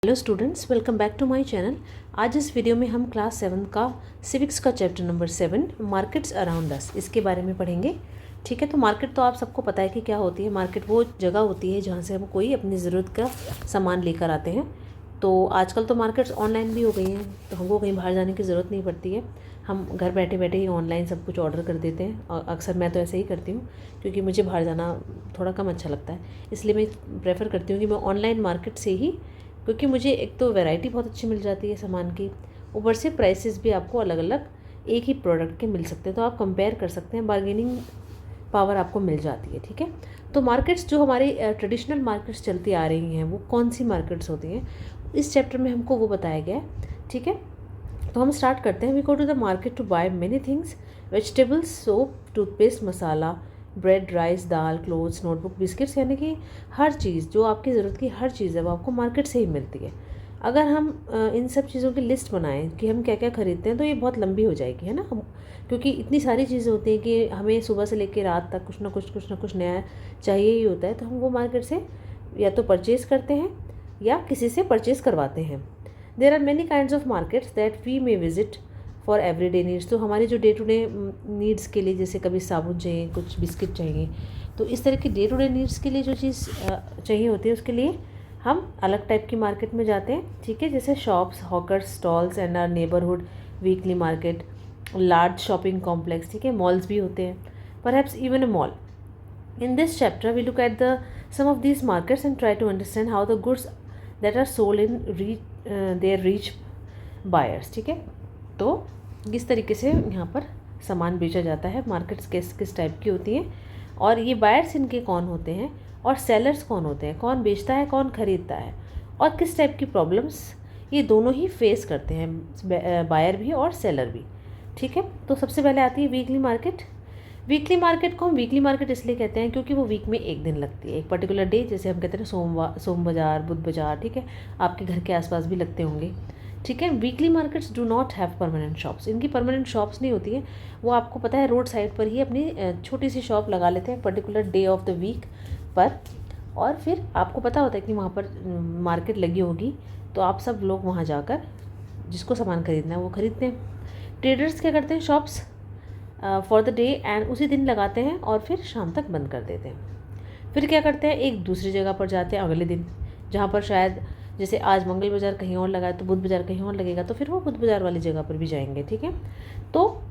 Hello students, welcome back to my channel. आज इस video में हम क्लास 7 का सिविक्स का chapter number 7 markets around us इसके बारे में पढ़ेंगे। ठीक है, तो मार्केट तो आप सबको पता है कि क्या होती है। मार्केट वो जगह होती है जहाँ से हम कोई अपनी ज़रूरत का सामान लेकर आते हैं। तो आजकल तो मार्केट्स ऑनलाइन भी हो गई हैं, तो हमको कहीं बाहर जाने की ज़रूरत नहीं पड़ती है। हम घर बैठे बैठे ही ऑनलाइन सब कुछ ऑर्डर कर देते हैं, और अक्सर मैं तो ऐसे ही करती हूँ क्योंकि मुझे बाहर जाना थोड़ा कम अच्छा लगता है। इसलिए मैं प्रेफर करती हूँ कि मैं ऑनलाइन मार्केट से ही, क्योंकि मुझे एक तो वैरायटी बहुत अच्छी मिल जाती है सामान की, ऊपर से प्राइसेस भी आपको अलग अलग एक ही प्रोडक्ट के मिल सकते हैं, तो आप कंपेयर कर सकते हैं, बार्गेनिंग पावर आपको मिल जाती है। ठीक है, तो मार्केट्स जो हमारी ट्रेडिशनल मार्केट्स चलती आ रही हैं वो कौन सी मार्केट्स होती हैं, इस चैप्टर में हमको वो बताया गया है। ठीक है, तो हम स्टार्ट करते हैं। We go to the market to buy many things, vegetables, soap, toothpaste, masala, bread, rice, dal, clothes, notebook, biscuits, यानी कि हर चीज़ जो आपकी ज़रूरत की हर चीज़ है वो आपको मार्केट से ही मिलती है। अगर हम इन सब चीज़ों की लिस्ट बनाएं कि हम क्या क्या खरीदते हैं तो ये बहुत लंबी हो जाएगी, है ना। क्योंकि इतनी सारी चीज़ें होती हैं कि हमें सुबह से लेकर रात तक कुछ ना कुछ नया चाहिए ही होता है, तो हम वो मार्केट से या तो परचेज़ करते हैं या किसी से परचेज़ करवाते हैं। There are many kinds of markets that we may visit for everyday needs. तो हमारी जो डे टू डे नीड्स के लिए, जैसे कभी साबुन चाहिए, कुछ बिस्किट चाहिए, तो इस तरह की डे टू डे नीड्स के लिए जो चीज़ चाहिए होती है उसके लिए हम अलग टाइप की मार्केट में जाते हैं। ठीक है, जैसे shops, hawkers, stalls and are neighbourhood weekly market, large shopping complex. ठीक है, मॉल्स भी होते हैं, perhaps even a mall. In this chapter, we look at some of these markets and try to understand how the goods that are sold in their reach buyers. ठीक है, तो किस तरीके से यहाँ पर सामान बेचा जाता है, मार्केट्स किस टाइप की होती हैं, और ये बायर्स इनके कौन होते हैं और सेलर्स कौन होते हैं, कौन बेचता है कौन खरीदता है, और किस टाइप की प्रॉब्लम्स ये दोनों ही फेस करते हैं, बायर भी और सेलर भी। ठीक है, तो सबसे पहले आती है वीकली मार्केट। वीकली मार्केट को हम वीकली मार्केट इसलिए कहते हैं क्योंकि वो वीक में एक दिन लगती है, एक पर्टिकुलर डे, जैसे हम कहते हैं सोम बाज़ार, बुध बाज़ार। ठीक है, आपके घर के आसपास भी लगते होंगे। ठीक है, weekly markets do not have permanent shops. इनकी परमानेंट शॉप्स नहीं होती हैं, वो आपको पता है रोड साइड पर ही अपनी छोटी सी शॉप लगा लेते हैं particular day of the week पर, और फिर आपको पता होता है कि वहाँ पर मार्केट लगी होगी, तो आप सब लोग वहाँ जाकर जिसको सामान खरीदना है वो खरीदते हैं। ट्रेडर्स क्या करते हैं, shops for the day and उसी दिन लगाते हैं और फिर शाम तक बंद कर देते हैं। फिर क्या करते हैं, एक दूसरी जगह पर जाते हैं अगले दिन, जहाँ पर शायद जैसे आज मंगल बाज़ार कहीं और लगा है तो बुध बाज़ार कहीं और लगेगा, तो फिर वो बुध बाज़ार वाली जगह पर भी जाएंगे। ठीक है, तो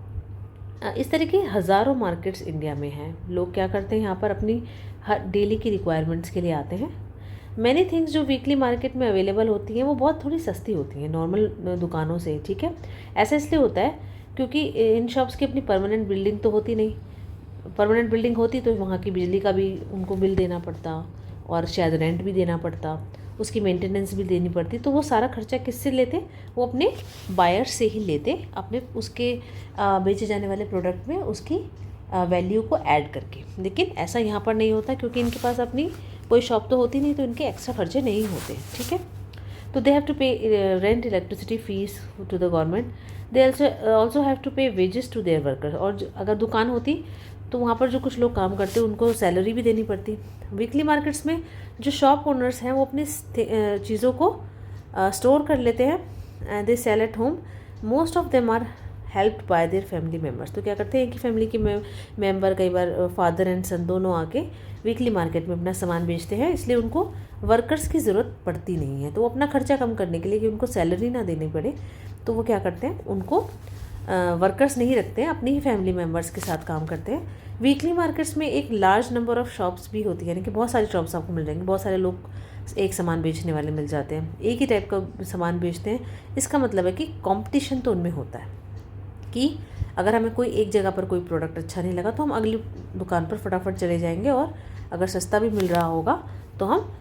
इस तरह की हज़ारों मार्केट्स इंडिया में हैं। लोग क्या करते हैं, यहाँ पर अपनी हर डेली की रिक्वायरमेंट्स के लिए आते हैं। मैनी थिंग्स जो वीकली मार्केट में अवेलेबल होती हैं वो बहुत थोड़ी सस्ती होती हैं नॉर्मल दुकानों से। ठीक है, ऐसा इसलिए होता है क्योंकि इन शॉप्स की अपनी परमानेंट बिल्डिंग तो होती नहीं। परमानेंट बिल्डिंग होती तो वहाँ की बिजली का भी उनको बिल देना पड़ता, और शायद रेंट भी देना पड़ता, उसकी मेंटेनेंस भी देनी पड़ती। तो वो सारा खर्चा किससे लेते, वो अपने बायर से ही लेते, अपने उसके बेचे जाने वाले प्रोडक्ट में उसकी वैल्यू को ऐड करके। लेकिन ऐसा यहाँ पर नहीं होता क्योंकि इनके पास अपनी कोई शॉप तो होती नहीं, तो इनके एक्स्ट्रा खर्चे नहीं होते। ठीक है, तो they have to pay rent, electricity fees to the government. They also have to pay wages to their worker. और अगर दुकान होती तो वहाँ पर जो कुछ लोग काम करते हैं उनको सैलरी भी देनी पड़ती। वीकली मार्केट्स में जो शॉप ओनर्स हैं वो अपनी चीज़ों को स्टोर कर लेते हैं, they sell at home. Most of them are helped by their family members. तो क्या करते हैं कि फैमिली के मेम्बर, कई बार फादर एंड सन दोनों आके वीकली मार्केट में अपना सामान बेचते हैं, इसलिए उनको वर्कर्स की ज़रूरत पड़ती नहीं है। तो वो अपना खर्चा कम करने के लिए कि उनको सैलरी ना देनी पड़े, तो वो क्या करते हैं, उनको वर्कर्स नहीं रखते हैं, अपनी ही फैमिली मेम्बर्स के साथ काम करते हैं। वीकली मार्केट्स में एक लार्ज नंबर ऑफ़ शॉप्स भी होती है, यानी कि बहुत सारी शॉप्स आपको मिल जाएंगी, बहुत सारे लोग एक सामान बेचने वाले मिल जाते हैं, एक ही टाइप का सामान बेचते हैं। इसका मतलब है कि कंपटीशन तो उनमें होता है कि अगर हमें कोई एक जगह पर कोई प्रोडक्ट अच्छा नहीं लगा तो हम अगली दुकान पर फटाफट चले जाएंगे, और अगर सस्ता भी मिल रहा होगा तो हम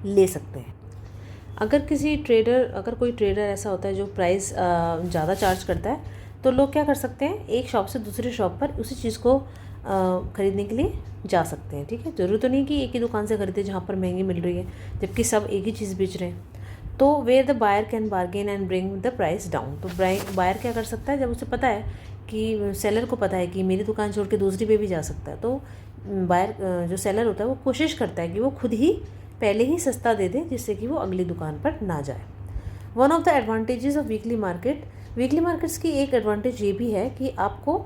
ले सकते हैं। अगर कोई ट्रेडर ऐसा होता है जो प्राइस ज़्यादा चार्ज करता है, तो लोग क्या कर सकते हैं, एक शॉप से दूसरी शॉप पर उसी चीज़ को ख़रीदने के लिए जा सकते हैं। ठीक है, ज़रूरत तो नहीं कि एक ही दुकान से खरीदे जहाँ पर महंगी मिल रही है जबकि सब एक ही चीज़ बेच रहे हैं। तो where the buyer can bargain and bring the price down. तो बायर क्या कर सकता है, जब उसे पता है कि सेलर को पता है कि मेरी दुकान छोड़ के दूसरी पे भी जा सकता है, तो बायर जो सेलर होता है वो कोशिश करता है कि वो खुद ही पहले ही सस्ता दे दें जिससे कि वो अगली दुकान पर ना जाए। One of the advantages of weekly markets की एक एडवांटेज ये भी है कि आपको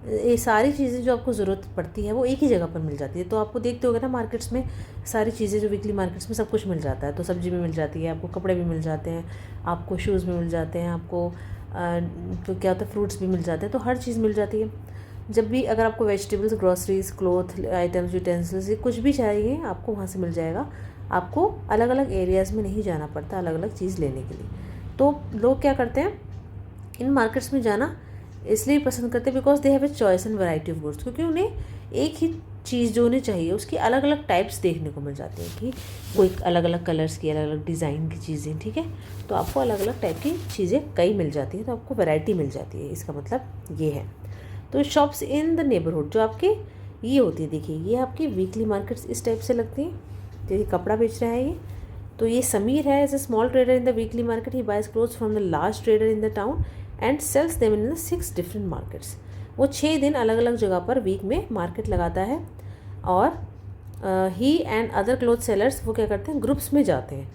ये सारी चीज़ें जो आपको ज़रूरत पड़ती है वो एक ही जगह पर मिल जाती है। तो आपको देखते होगे ना मार्केट्स में सारी चीज़ें जो वीकली मार्केट्स में सब कुछ मिल जाता है। तो सब्जी भी मिल जाती है, आपको कपड़े भी मिल जाते हैं, आपको शूज़ भी मिल जाते हैं, आपको तो क्या होता है फ्रूट्स भी मिल जाते हैं। तो हर चीज़ मिल जाती है। जब भी अगर आपको vegetables, groceries, cloth items, utensils ये कुछ भी चाहिए आपको वहाँ से मिल जाएगा। आपको अलग अलग एरियाज़ में नहीं जाना पड़ता अलग अलग चीज़ लेने के लिए। तो लोग क्या करते हैं इन मार्केट्स में जाना इसलिए पसंद करते हैं because they have a choice and variety of goods, क्योंकि उन्हें एक ही चीज़ जो उन्हें चाहिए उसकी अलग अलग टाइप्स देखने को मिल जाती हैं कि कोई अलग अलग कलर्स की, अलग अलग डिज़ाइन की चीज़ें, ठीक है। तो आपको अलग अलग टाइप की चीज़ें कई मिल जाती हैं, तो आपको वैरायटी मिल जाती है, इसका मतलब ये है। तो शॉप्स इन द नेबरहुड जो आपके ये होती है, देखिए ये आपकी वीकली मार्केट्स इस टाइप से लगती हैं। जैसे कपड़ा बेच रहा है ये, तो ये समीर है, as a small trader in the weekly market, he buys clothes from the large trader in the town and sells them in the 6 different markets. वो 6 दिन अलग अलग जगह पर वीक में मार्केट लगाता है। और ही एंड अदर क्लोथ सेलर्स वो क्या करते हैं ग्रुप्स में जाते हैं।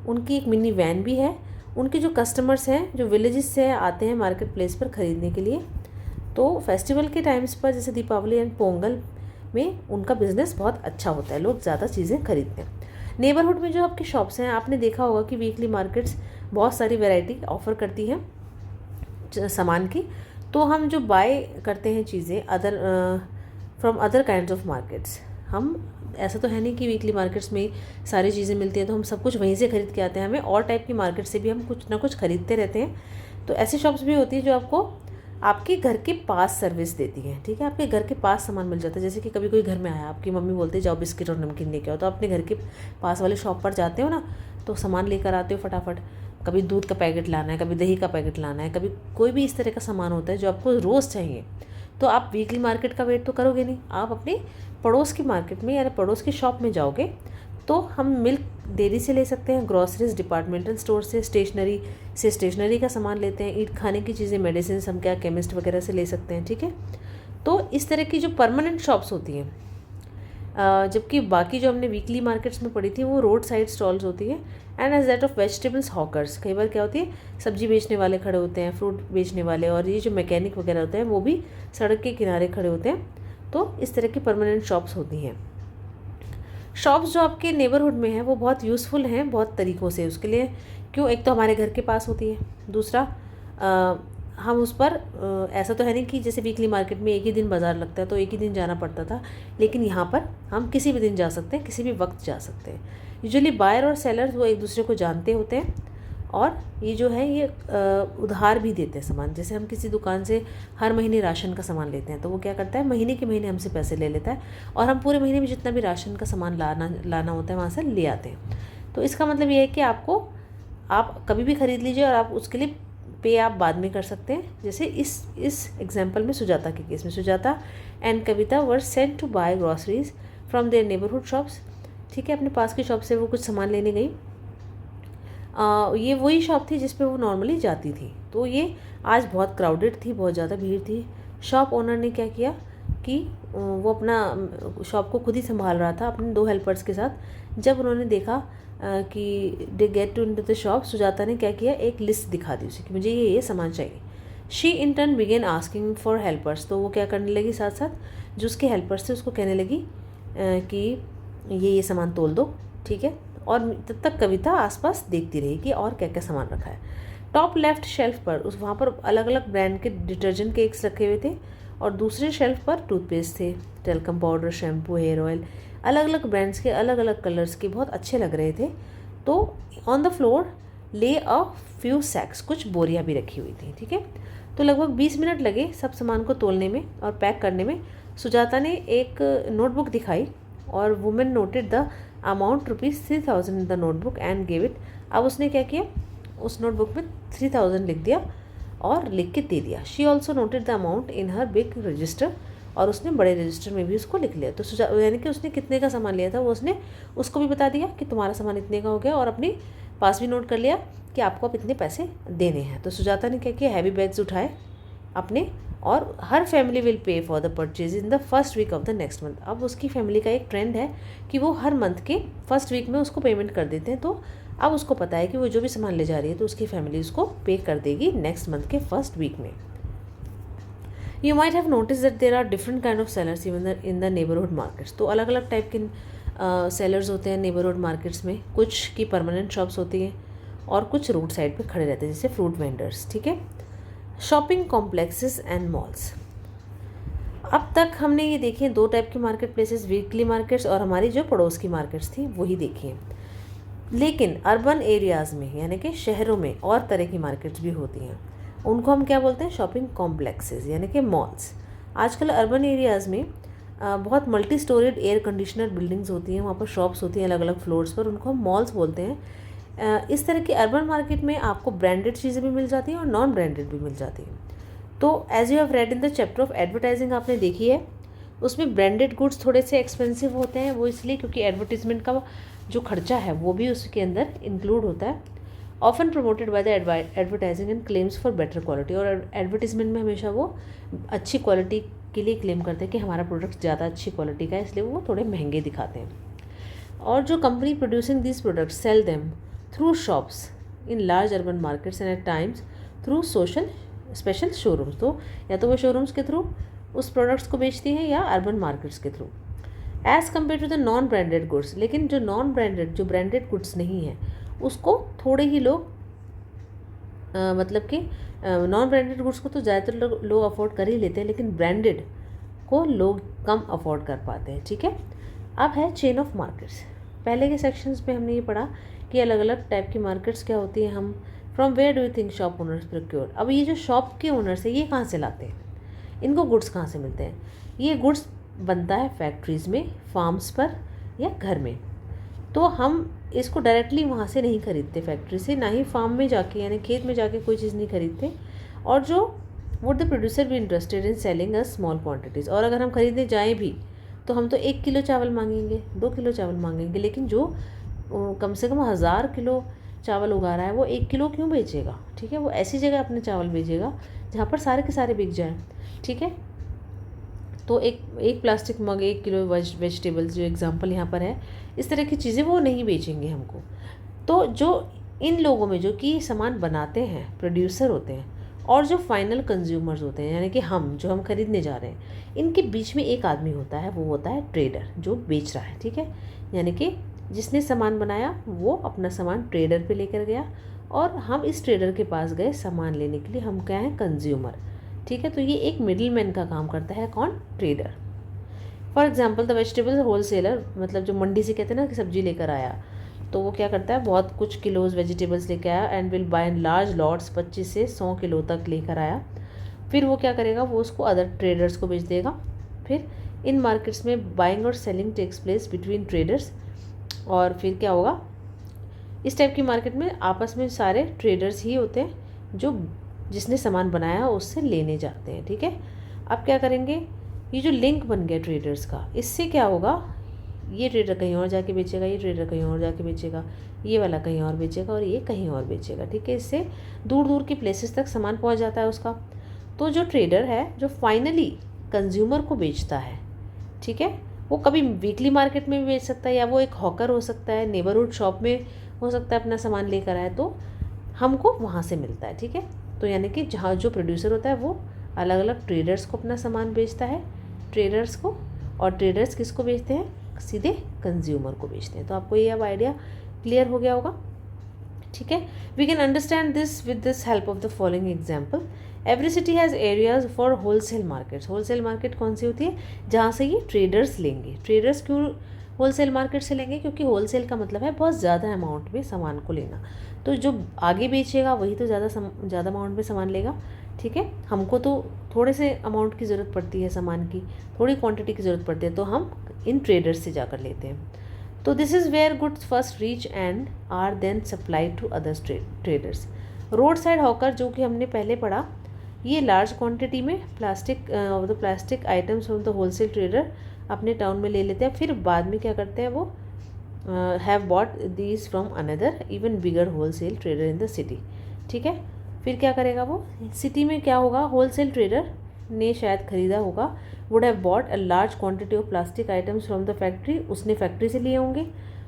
उनकी एक मिनी वैन भी है। उनके जो कस्टमर्स हैं जो विलेजेस से आते हैं मार्केट प्लेस पर ख़रीदने के लिए, तो फेस्टिवल के टाइम्स पर जैसे दीपावली एंड पोंगल में उनका बिज़नेस बहुत अच्छा होता है, लोग ज़्यादा चीज़ें खरीदते हैं। नेबरहुड में जो आपकी शॉप्स हैं आपने देखा होगा कि वीकली मार्केट्स बहुत सारी वैरायटी ऑफ़र करती हैं सामान की। तो हम जो बाय करते हैं चीज़ें other from other kinds of markets, हम ऐसा तो है नहीं कि वीकली मार्केट्स में सारी चीज़ें मिलती हैं तो हम सब कुछ वहीं से खरीद के आते हैं। हमें और टाइप की मार्केट से भी हम कुछ ना कुछ खरीदते रहते हैं। तो ऐसी शॉप्स भी होती है जो आपको आपके घर के पास सर्विस देती हैं, ठीक है। आपके घर के पास सामान मिल जाता है। जैसे कि कभी कोई घर में आया, आपकी मम्मी बोलते हैं जाओ बिस्किट और नमकीन लेके आओ, तो अपने घर के पास वाले शॉप पर जाते हो ना, तो सामान लेकर आते हो फटाफट। कभी दूध का पैकेट लाना है, कभी दही का पैकेट लाना है, कभी कोई भी इस तरह का सामान होता है जो आपको रोज़ चाहिए। तो आप वीकली मार्केट का वेट तो करोगे नहीं, आप अपने पड़ोस की मार्केट में या पड़ोस की शॉप में जाओगे। तो हम मिल्क डेयरी से ले सकते हैं, ग्रॉसरीज डिपार्टमेंटल स्टोर से, स्टेशनरी का सामान लेते हैं, ईट खाने की चीज़ें, मेडिसिन हम क्या केमिस्ट वगैरह से ले सकते हैं, ठीक है। तो इस तरह की जो परमानेंट शॉप्स होती हैं, जबकि बाकी जो हमने वीकली मार्केट्स में पढ़ी थी वो रोड साइड स्टॉल्स होती है। And as that of vegetables hawkers, कई बार क्या होती है सब्जी बेचने वाले खड़े होते हैं, फ्रूट बेचने वाले, और ये जो मैकेनिक वगैरह होते हैं वो भी सड़क के किनारे खड़े होते हैं। तो इस तरह की परमानेंट शॉप्स होती हैं। शॉप्स जो आपके नेबरहुड में हैं वो बहुत यूज़फुल हैं बहुत तरीक़ों से। उसके लिए क्यों, एक तो हमारे घर के पास होती है, दूसरा हम उस पर ऐसा तो है नहीं कि जैसे वीकली मार्केट में एक ही दिन बाज़ार लगता है तो एक ही दिन जाना पड़ता था, लेकिन यहाँ पर हम किसी भी दिन जा सकते हैं, किसी भी वक्त जा सकते हैं। यूजुअली बायर और सेलर्स वो एक दूसरे को जानते होते हैं, और ये जो है ये उधार भी देते हैं सामान। जैसे हम किसी दुकान से हर महीने राशन का सामान लेते हैं तो वो क्या करता है महीने के महीने हमसे पैसे ले लेता है, और हम पूरे महीने में जितना भी राशन का सामान लाना होता है वहाँ से ले आते हैं। तो इसका मतलब ये है कि आप कभी भी ख़रीद लीजिए और आप उसके लिए पे आप बाद में कर सकते हैं। जैसे इस एग्जाम्पल में सुजाता के केस में Sujata and Kavita were sent to buy groceries from their neighbourhood shops, ठीक है। अपने पास की शॉप से वो कुछ सामान लेने गई। ये वही शॉप थी जिस पे वो नॉर्मली जाती थी। तो ये आज बहुत क्राउडेड थी, बहुत ज़्यादा भीड़ थी। शॉप ओनर ने क्या किया कि वो अपना शॉप को खुद ही संभाल रहा था अपने 2 हेल्पर्स के साथ। जब उन्होंने देखा कि they get to into the shop, Sujata ने क्या किया एक लिस्ट दिखा दी उसे कि मुझे ये सामान चाहिए। She in turn began asking for helpers, तो वो क्या करने लगी साथ साथ जो उसके हेल्पर्स थे उसको कहने लगी कि ये सामान तोल दो, ठीक है। और तब तक कविता आसपास देखती रही कि और क्या क्या सामान रखा है। टॉप लेफ्ट शेल्फ पर वहाँ पर अलग अलग ब्रांड के डिटर्जेंट केक्स रखे हुए थे, और दूसरे शेल्फ पर टूथपेस्ट थे, talcum powder, shampoo, hair oil, अलग अलग ब्रांड्स के, अलग अलग कलर्स के, बहुत अच्छे लग रहे थे। तो ऑन द फ्लोर ले अ फ्यू सैक्स, कुछ बोरियाँ भी रखी हुई थी, ठीक है। तो लगभग 20 मिनट लगे सब सामान को तोलने में और पैक करने में। सुजाता ने एक नोटबुक दिखाई और women noted the amount ₹3000 in the notebook and gave it. अब उसने क्या किया, उस नोटबुक में 3000 लिख दिया और लिख के दे दिया। She also noted the amount in her big register, और उसने बड़े रजिस्टर में भी उसको लिख लिया। तो यानी कि उसने कितने का सामान लिया था वो उसने उसको भी बता दिया कि तुम्हारा सामान इतने का हो गया, और अपने पास भी नोट कर लिया कि आपको अब इतने पैसे देने हैं। तो सुजाता ने क्या किया, हैवी बैग्स उठाए, अपने, और हर family will pay for the purchase in the first week of the next month. अब उसकी फैमिली का एक ट्रेंड है कि वो हर मंथ के फर्स्ट वीक में उसको पेमेंट कर देते हैं। तो अब उसको पता है कि वो जो भी सामान ले जा रही है तो उसकी फैमिली उसको पे कर देगी नेक्स्ट मंथ के फर्स्ट वीक में। You might have notice that there are different kind of sellers even in the neighbourhood markets. तो अलग अलग टाइप के सेलर्स होते हैं नेबरहुड मार्केट्स में। कुछ की परमानेंट शॉप्स होती हैं और कुछ रोड साइड पे खड़े रहते हैं, जैसे फ्रूट वेंडर्स। ठीक है, शॉपिंग कॉम्प्लेक्सेस एंड मॉल्स। अब तक हमने ये देखी हैं 2 टाइप की मार्केट प्लेसेस, वीकली मार्केट्स और हमारी जो पड़ोस की मार्केट्स थी वही देखी हैं। लेकिन अर्बन एरियाज़ में यानी कि शहरों में और तरह की मार्केट्स भी होती हैं, उनको हम क्या बोलते हैं? शॉपिंग कॉम्प्लेक्सेस यानी कि मॉल्स। आजकल अर्बन एरियाज़ में बहुत multi storeyed air conditioner buildings होती हैं, वहाँ पर शॉप्स होती हैं अलग अलग फ्लोर्स पर, उनको हम मॉल्स बोलते हैं। इस तरह की अर्बन मार्केट में आपको ब्रांडेड चीज़ें भी मिल जाती हैं और नॉन ब्रांडेड भी मिल जाती हैं। तो as you have read in the chapter of advertising, आपने देखी है उसमें ब्रांडेड गुड्स थोड़े से एक्सपेंसिव होते हैं। वो इसलिए क्योंकि एडवर्टीजमेंट का जो खर्चा है वो भी उसके अंदर इंक्लूड होता है। Often promoted by the advertising and claims for better quality. और एडवर्टीजमेंट में हमेशा वो अच्छी क्वालिटी के लिए क्लेम करते हैं कि हमारा प्रोडक्ट ज़्यादा अच्छी क्वालिटी का है, इसलिए वो थोड़े महंगे दिखाते हैं। और जो company producing this products sell them through shops in large urban markets and at times through social special showrooms. तो या तो वो शोरूम्स के थ्रू उस प्रोडक्ट्स को बेचती हैं या अर्बन मार्केट्स के थ्रू। As compare to the non branded goods, लेकिन जो नॉन ब्रांडेड जो ब्रांडेड गुड्स नहीं है उसको थोड़े ही लोग मतलब कि नॉन ब्रांडेड गुड्स को तो ज़्यादातर लोग अफोर्ड कर ही लेते हैं, लेकिन ब्रांडेड को लोग कम अफोर्ड कर पाते हैं। ठीक है, अब है चेन ऑफ मार्केट्स। पहले के सेक्शंस में हमने ये पढ़ा कि अलग अलग टाइप की मार्केट्स क्या होती हैं। हम from where do you think shop owners procure. अब ये जो शॉप के ओनर्स है ये कहाँ से लाते हैं, इनको गुड्स कहाँ से मिलते हैं? ये गुड्स बनता है फैक्ट्रीज़ में, फार्म्स पर या घर में। तो हम इसको डायरेक्टली वहाँ से नहीं खरीदते फैक्ट्री से, ना ही फार्म में जाके यानी खेत में जाके कोई चीज़ नहीं खरीदते। और जो वुड द प्रोड्यूसर भी interested in selling a small quantities. और अगर हम खरीदने जाएँ भी तो हम तो 1 किलो चावल मांगेंगे, 2 किलो चावल मांगेंगे, लेकिन जो कम से कम 1000 किलो चावल उगा रहा है वो 1 किलो क्यों बेचेगा? ठीक है, वो ऐसी जगह अपने चावल बेचेगा जहाँ पर सारे के सारे बिक जाएँ। ठीक है, तो एक प्लास्टिक मग 1 किलो वेजिटेबल्स जो एग्जांपल यहाँ पर है, इस तरह की चीज़ें वो नहीं बेचेंगे हमको। तो जो इन लोगों में जो कि सामान बनाते हैं प्रोड्यूसर होते हैं और जो फाइनल कंज्यूमर्स होते हैं यानी कि हम जो हम खरीदने जा रहे हैं, इनके बीच में एक आदमी होता है, वो होता है ट्रेडर जो बेच रहा है। ठीक है, यानी कि जिसने सामान बनाया वो अपना सामान ट्रेडर पे लेकर गया और हम इस ट्रेडर के पास गए सामान लेने के लिए, हम क्या हैं? कंज्यूमर। ठीक है, तो ये एक मिडिल मैन का काम करता है, कौन? Trader. For example the vegetable wholesaler, मतलब जो मंडी से कहते हैं ना कि सब्जी लेकर आया, तो वो क्या करता है? बहुत कुछ किलोज वेजिटेबल्स लेकर आया and will buy in large lots, 25 से 100 किलो तक लेकर आया। फिर वो क्या करेगा? वो उसको अदर ट्रेडर्स को बेच देगा। फिर इन मार्केट्स में बाइंग और selling takes place between traders. और फिर क्या होगा? इस टाइप की मार्केट में आपस में सारे ट्रेडर्स ही होते हैं जो जिसने सामान बनाया उससे लेने जाते हैं। ठीक है, अब क्या करेंगे? ये जो लिंक बन गया ट्रेडर्स का, इससे क्या होगा? ये ट्रेडर कहीं और जाके बेचेगा, ये ट्रेडर कहीं और जाके बेचेगा, ये वाला कहीं और बेचेगा और ये कहीं और बेचेगा। ठीक है, इससे दूर दूर के प्लेसेस तक सामान पहुंच जाता है उसका। तो जो ट्रेडर है जो फाइनली कंज्यूमर को बेचता है, ठीक है, वो कभी वीकली मार्केट में भी बेच सकता है या वो एक हॉकर हो सकता है, नेबरहुड शॉप में हो सकता है अपना सामान लेकर आए, तो हमको वहाँ से मिलता है। ठीक है, तो यानी कि जहाँ जो प्रोड्यूसर होता है वो अलग अलग ट्रेडर्स को अपना सामान बेचता है, ट्रेडर्स को, और ट्रेडर्स किसको बेचते हैं? सीधे कंज्यूमर को बेचते हैं। तो आपको ये अब आइडिया क्लियर हो गया होगा। ठीक है, we can understand this with this help of the following example. Every city has areas for wholesale markets. Wholesale market कौन सी होती है? जहाँ से ये ट्रेडर्स लेंगे। ट्रेडर्स क्यों होलसेल मार्केट से लेंगे? क्योंकि होलसेल का मतलब है बहुत ज़्यादा अमाउंट में सामान को लेना। तो जो आगे बेचेगा वही तो ज़्यादा अमाउंट में सामान लेगा। ठीक है, हमको तो थोड़े से अमाउंट की ज़रूरत पड़ती है सामान की, थोड़ी क्वांटिटी की ज़रूरत पड़ती है, तो हम इन ट्रेडर्स से जाकर लेते हैं। तो this is where goods first reach and are then supplied to others traders. Road side hawker जो कि हमने पहले पढ़ा, ये लार्ज क्वांटिटी में plastic items from the wholesale trader अपने टाउन में ले लेते हैं, फिर बाद में क्या करते हैं? वो have bought these from another even bigger wholesale trader in the city. ठीक है, फिर क्या करेगा वो, सिटी में क्या होगा, होलसेल ट्रेडर ने शायद खरीदा होगा, would have bought a large quantity of plastic items from the factory, उसने फैक्ट्री से लिए होंगे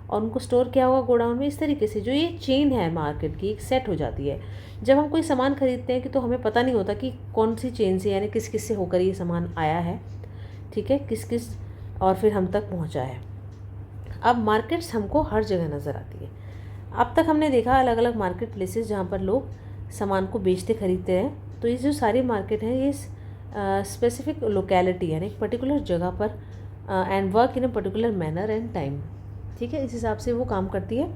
और उनको स्टोर किया होगा गोडाउन में। इस तरीके से जो ये चेन है मार्केट की एक सेट हो जाती है। जब हम कोई सामान खरीदते हैं कि तो हमें पता नहीं होता कि कौन सी चेन से यानी किस किस से होकर ये सामान आया है, ठीक है, किस किस और फिर हम तक पहुंचा है। अब मार्केट्स हमको हर जगह नज़र आती है। अब तक हमने देखा अलग अलग मार्केट प्लेसेस जहाँ पर लोग सामान को बेचते खरीदते हैं। तो ये जो सारी मार्केट है ये स्पेसिफिक लोकेलिटी यानी एक पर्टिकुलर जगह पर and work in a particular manner and time, ठीक है, इस हिसाब से वो काम करती है।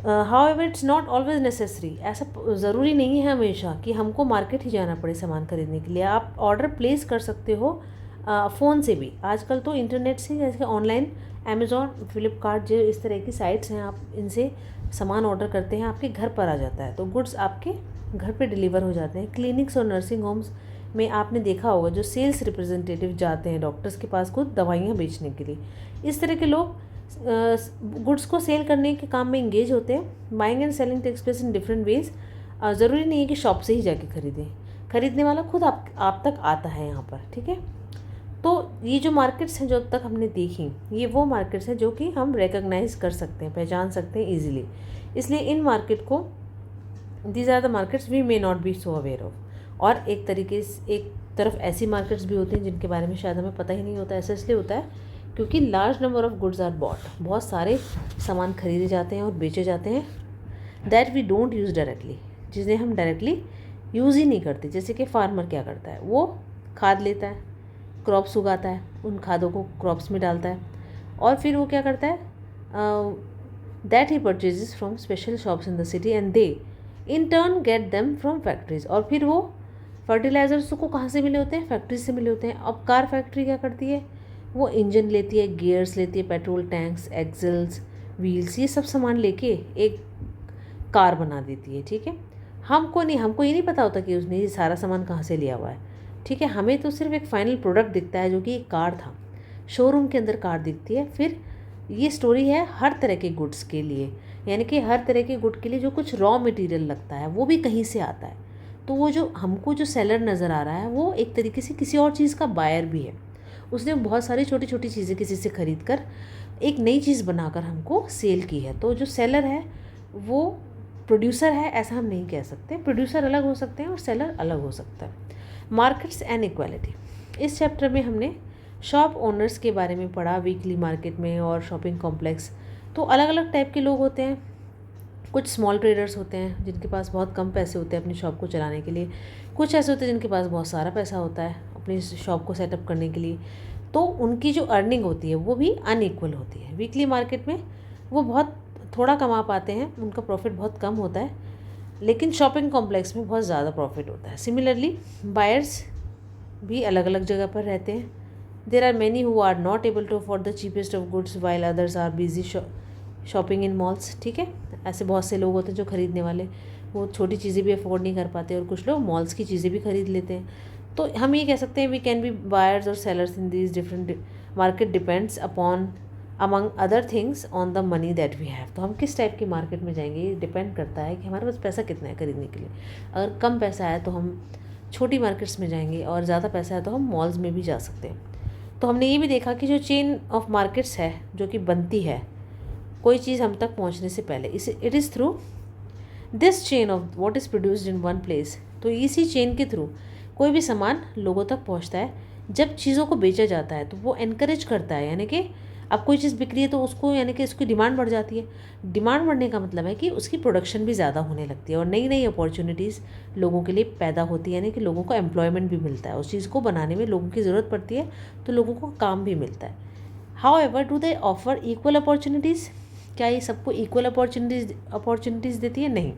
However it's not always necessary, ऐसा ज़रूरी नहीं है हमेशा कि हमको मार्केट ही जाना पड़े सामान खरीदने के लिए। आप ऑर्डर प्लेस कर सकते हो फ़ोन से भी। आजकल तो इंटरनेट से, जैसे ऑनलाइन अमेज़ॉन, फ्लिपकार्ट जो इस तरह की साइट्स हैं, आप इनसे सामान ऑर्डर करते हैं, आपके घर पर आ जाता है, तो गुड्स आपके घर पे डिलीवर हो जाते हैं। क्लिनिक्स और नर्सिंग होम्स में आपने देखा होगा जो सेल्स रिप्रेजेंटेटिव जाते हैं डॉक्टर्स के पास खुद दवाइयाँ बेचने के लिए। इस तरह के लोग गुड्स को सेल करने के काम में इंगेज होते हैं। Buying and selling takes place in different ways. ज़रूरी नहीं है कि शॉप से ही जाके खरीदें, खरीदने वाला खुद आप तक आता है यहाँ पर, ठीक है। तो ये जो मार्केट्स हैं जो अब तक हमने देखी, ये वो मार्केट्स हैं जो कि हम रिकॉग्नाइज कर सकते हैं, पहचान सकते हैं ईजिली। इसलिए इन मार्केट को, these are the markets we may not be so aware of. और एक तरीके से एक तरफ ऐसी मार्केट्स भी होती हैं जिनके बारे में शायद हमें पता ही नहीं होता। ऐसा इसलिए होता है क्योंकि large number of goods are bought, बहुत सारे सामान खरीदे जाते हैं और बेचे जाते हैं, that we don't use directly, जिन्हें हम डायरेक्टली यूज़ ही नहीं करते। जैसे कि फार्मर क्या करता है, वो खाद लेता है, क्रॉप्स उगाता है, उन खादों को क्रॉप्स में डालता है और फिर वो क्या करता है, that he purchases from special shops in the city and they in turn get them from factories. और फिर वो फर्टिलाइजर्स को कहाँ से मिले होते हैं, फैक्ट्री से मिले होते हैं। अब कार फैक्ट्री क्या करती है, वो इंजन लेती है, गियर्स लेती है, पेट्रोल टैंक्स, एक्सल्स, व्हील्स, ये सब सामान लेके एक कार बना देती है, ठीक है। हमको ये नहीं पता होता कि उसने ये सारा सामान कहाँ से लिया हुआ है, ठीक है। हमें तो सिर्फ एक फाइनल प्रोडक्ट दिखता है जो कि एक कार था, शोरूम के अंदर कार दिखती है। फिर ये स्टोरी है हर तरह के गुड्स के लिए, यानी कि हर तरह के गुड के लिए जो कुछ रॉ मटेरियल लगता है वो भी कहीं से आता है। तो वो जो हमको जो सेलर नज़र आ रहा है वो एक तरीके से किसी और चीज़ का बायर भी है। उसने बहुत सारी छोटी छोटी चीज़ें किसी से ख़रीद कर एक नई चीज़ बनाकर हमको सेल की है। तो जो सेलर है वो प्रोड्यूसर है, ऐसा हम नहीं कह सकते। प्रोड्यूसर अलग हो सकते हैं और सेलर अलग हो सकता है। मार्केट्स एंड इक्वालिटी, इस चैप्टर में हमने शॉप ओनर्स के बारे में पढ़ा। वीकली मार्केट में और शॉपिंग कॉम्प्लेक्स, तो अलग अलग टाइप के लोग होते हैं। कुछ स्मॉल ट्रेडर्स होते हैं जिनके पास बहुत कम पैसे होते हैं अपनी शॉप को चलाने के लिए, कुछ ऐसे होते हैं जिनके पास बहुत सारा पैसा होता है अपनी शॉप को सेटअप करने के लिए। तो उनकी जो अर्निंग होती है वो भी अनइक्वल होती है। वीकली मार्केट में वो बहुत थोड़ा कमा पाते हैं, उनका प्रॉफिट बहुत कम होता है, लेकिन शॉपिंग कॉम्प्लेक्स में बहुत ज़्यादा प्रॉफिट होता है। सिमिलरली बायर्स भी अलग अलग जगह पर रहते हैं। There are many who are not able to afford the cheapest of goods while others are busy shopping in malls, ठीक है। ऐसे बहुत से लोग होते हैं जो ख़रीदने वाले, वो छोटी चीज़ें भी अफोर्ड नहीं कर पाते और कुछ लोग मॉल्स की चीज़ें भी खरीद लेते हैं। तो हम ये कह सकते हैं वी कैन बी बायर्स और sellers in these different market depends upon among other things on the money that we have. तो हम किस टाइप की मार्केट में जाएंगे ये डिपेंड करता है कि हमारे पास पैसा कितना है खरीदने के लिए। अगर कम पैसा है तो हम छोटी मार्केट्स में जाएंगे और ज़्यादा पैसा है तो हम मॉल्स में भी जा सकते हैं। तो हमने ये भी देखा कि जो चेन ऑफ मार्केट्स है जो कि बनती है कोई चीज़ हम तक पहुंचने से पहले, it is through this chain of what is produced in one place. तो इसी चेन के थ्रू कोई भी सामान लोगों तक पहुंचता है। जब चीज़ों को बेचा जाता है तो वो एनकरेज करता है, यानी कि अब कोई चीज़ बिक रही है तो उसको यानी कि उसकी डिमांड बढ़ जाती है। डिमांड बढ़ने का मतलब है कि उसकी प्रोडक्शन भी ज़्यादा होने लगती है और नई नई अपॉर्चुनिटीज़ लोगों के लिए पैदा होती है, यानी कि लोगों को एम्प्लॉयमेंट भी मिलता है। उस चीज़ को बनाने में लोगों की ज़रूरत पड़ती है तो लोगों को काम भी मिलता है। However do they offer equal opportunities, क्या ये सबको इक्वल अपॉर्चुनिटीज़ देती है? नहीं।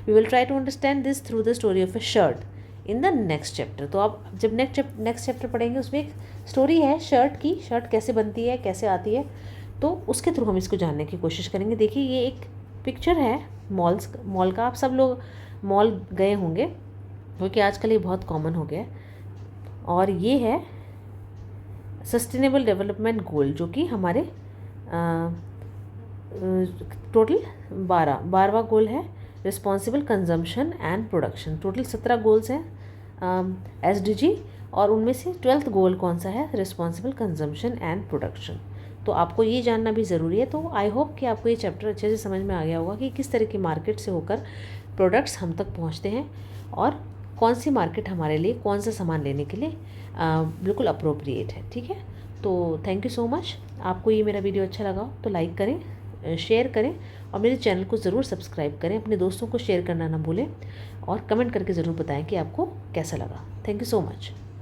We will try to understand this through the story of a shirt in the next chapter. तो आप जब नेक्स्ट चैप्टर पढ़ेंगे उसमें एक स्टोरी है शर्ट की, शर्ट कैसे बनती है, कैसे आती है, तो उसके थ्रू हम इसको जानने की कोशिश करेंगे। देखिए ये एक पिक्चर है मॉल का। आप सब लोग मॉल गए होंगे क्योंकि आजकल ये बहुत कॉमन हो गया है। और ये है सस्टेनेबल डेवलपमेंट गोल जो कि हमारे टोटल 12वां गोल है responsible consumption and production. Total 17 goals हैं SDG, और उनमें से 12th गोल कौन सा है, रिस्पॉन्सिबल कंजम्पशन एंड प्रोडक्शन। तो आपको ये जानना भी ज़रूरी है। तो आई होप कि आपको ये चैप्टर अच्छे से समझ में आ गया होगा कि किस तरह की मार्केट से होकर प्रोडक्ट्स हम तक पहुंचते हैं और कौन सी मार्केट हमारे लिए कौन सा सामान लेने के लिए बिल्कुल अप्रोप्रिएट है। ठीक है, तो थैंक यू सो मच। आपको ये मेरा वीडियो अच्छा लगा तो लाइक करें, शेयर करें और मेरे चैनल को ज़रूर सब्सक्राइब करें। अपने दोस्तों को शेयर करना ना भूलें और कमेंट करके ज़रूर बताएं कि आपको कैसा लगा। Thank you so much.